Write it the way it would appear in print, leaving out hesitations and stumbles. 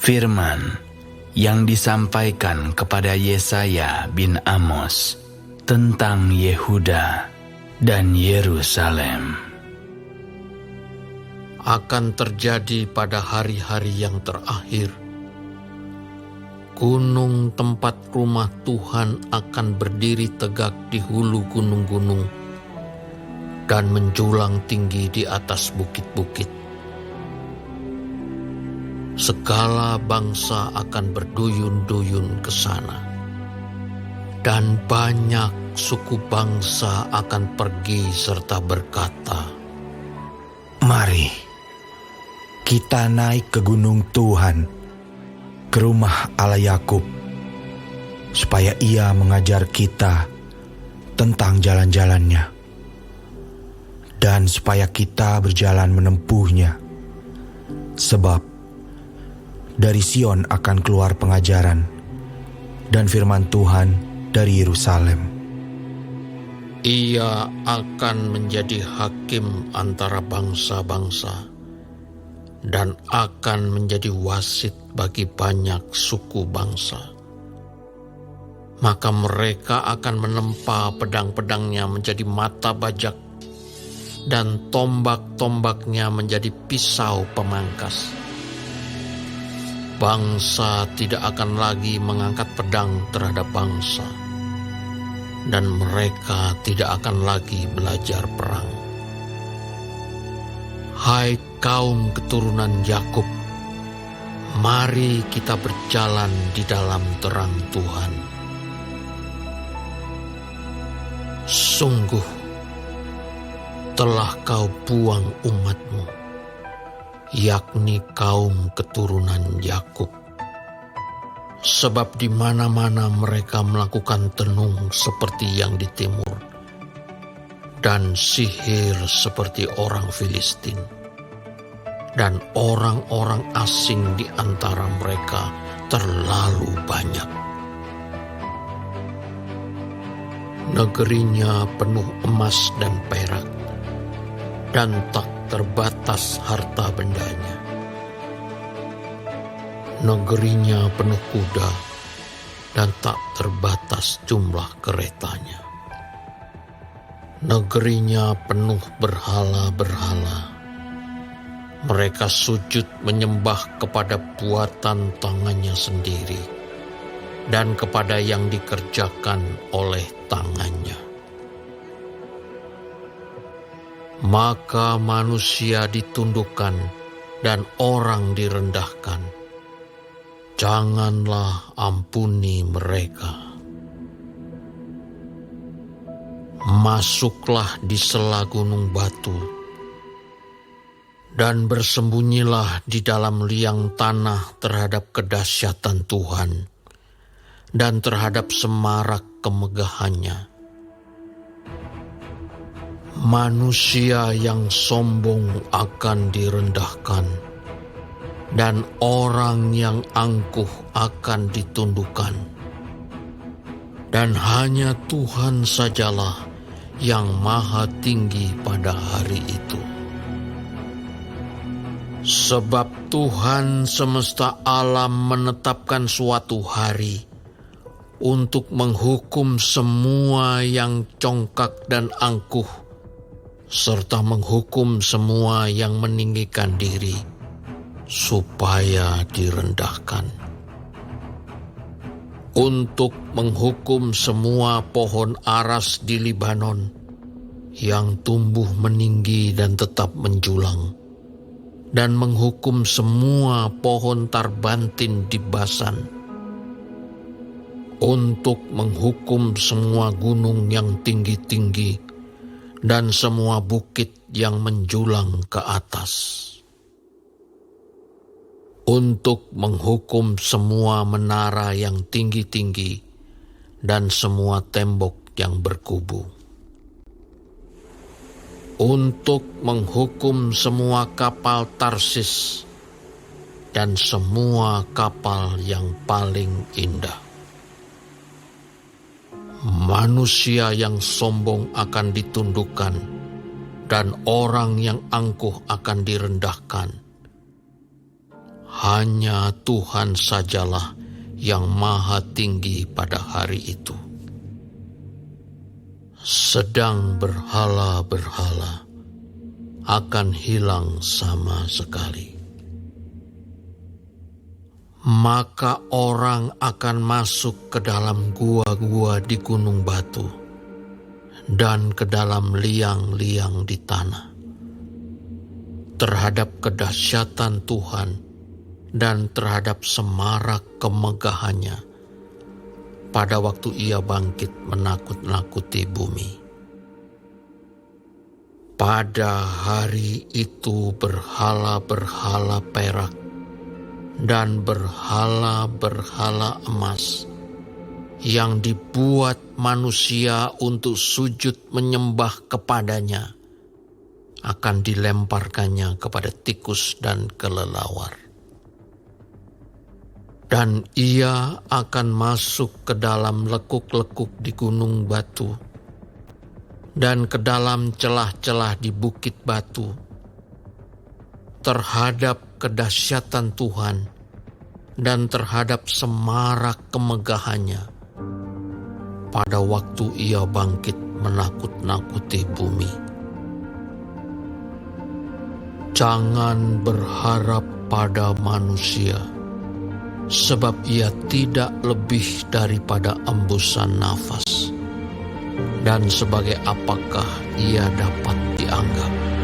Firman yang disampaikan kepada Yesaya bin Amos tentang Yehuda dan Yerusalem. Akan terjadi pada hari-hari yang terakhir, gunung tempat rumah Tuhan akan berdiri tegak di hulu gunung-gunung dan menjulang tinggi di atas bukit-bukit. Segala bangsa akan berduyun-duyun ke sana, dan banyak suku bangsa akan pergi serta berkata, "Mari, kita naik ke gunung Tuhan, ke rumah Allah Yakub, supaya Ia mengajar kita tentang jalan-jalannya, dan supaya kita berjalan menempuhnya. Sebab dari Sion akan keluar pengajaran, dan firman Tuhan dari Yerusalem. Ia akan menjadi hakim antara bangsa-bangsa, dan akan menjadi wasit bagi banyak suku bangsa. Maka mereka akan menempa pedang-pedangnya menjadi mata bajak, dan tombak-tombaknya menjadi pisau pemangkas. Bangsa tidak akan lagi mengangkat pedang terhadap bangsa, dan mereka tidak akan lagi belajar perang. Hai kaum keturunan Yakub, mari kita berjalan di dalam terang Tuhan. Sungguh telah kau buang umatmu, yakni kaum keturunan Yakub. Sebab di mana-mana mereka melakukan tenung seperti yang di timur, dan sihir seperti orang Filistin, dan orang-orang asing di antara mereka terlalu banyak. Negerinya penuh emas dan perak, dan tak terbatas harta bendanya. Negerinya penuh kuda, dan tak terbatas jumlah keretanya. Negerinya penuh berhala-berhala. Mereka sujud menyembah kepada buatan tangannya sendiri, dan kepada yang dikerjakan oleh tangannya. Maka manusia ditundukkan dan orang direndahkan. Janganlah ampuni mereka. Masuklah di sela gunung batu, dan bersembunyilah di dalam liang tanah terhadap kedahsyatan Tuhan dan terhadap semarak kemegahannya. Manusia yang sombong akan direndahkan, dan orang yang angkuh akan ditundukkan. Dan hanya Tuhan sajalah yang maha tinggi pada hari itu. Sebab Tuhan semesta alam menetapkan suatu hari untuk menghukum semua yang congkak dan angkuh, serta menghukum semua yang meninggikan diri, supaya direndahkan. Untuk menghukum semua pohon aras di Libanon yang tumbuh meninggi dan tetap menjulang, dan menghukum semua pohon tarbantin di Basan. Untuk menghukum semua gunung yang tinggi-tinggi dan semua bukit yang menjulang ke atas. Untuk menghukum semua menara yang tinggi-tinggi dan semua tembok yang berkubu. Untuk menghukum semua kapal Tarsis dan semua kapal yang paling indah. Manusia yang sombong akan ditundukkan, dan orang yang angkuh akan direndahkan. hanya Tuhan sajalah yang maha tinggi pada hari itu. Sedang berhala-berhala akan hilang sama sekali. Maka orang akan masuk ke dalam gua-gua di gunung batu dan ke dalam liang-liang di tanah terhadap kedahsyatan Tuhan dan terhadap semarak kemegahannya pada waktu ia bangkit menakut-nakuti bumi. Pada hari itu berhala-berhala perak dan berhala-berhala emas yang dibuat manusia untuk sujud menyembah kepadanya akan dilemparkannya kepada tikus dan kelelawar. Dan ia akan masuk ke dalam lekuk-lekuk di gunung batu dan ke dalam celah-celah di bukit batu terhadap kedahsyatan Tuhan dan terhadap semarak kemegahannya pada waktu ia bangkit menakut-nakuti bumi. Jangan berharap pada manusia, sebab ia tidak lebih daripada embusan nafas, dan sebagai apakah ia dapat dianggap?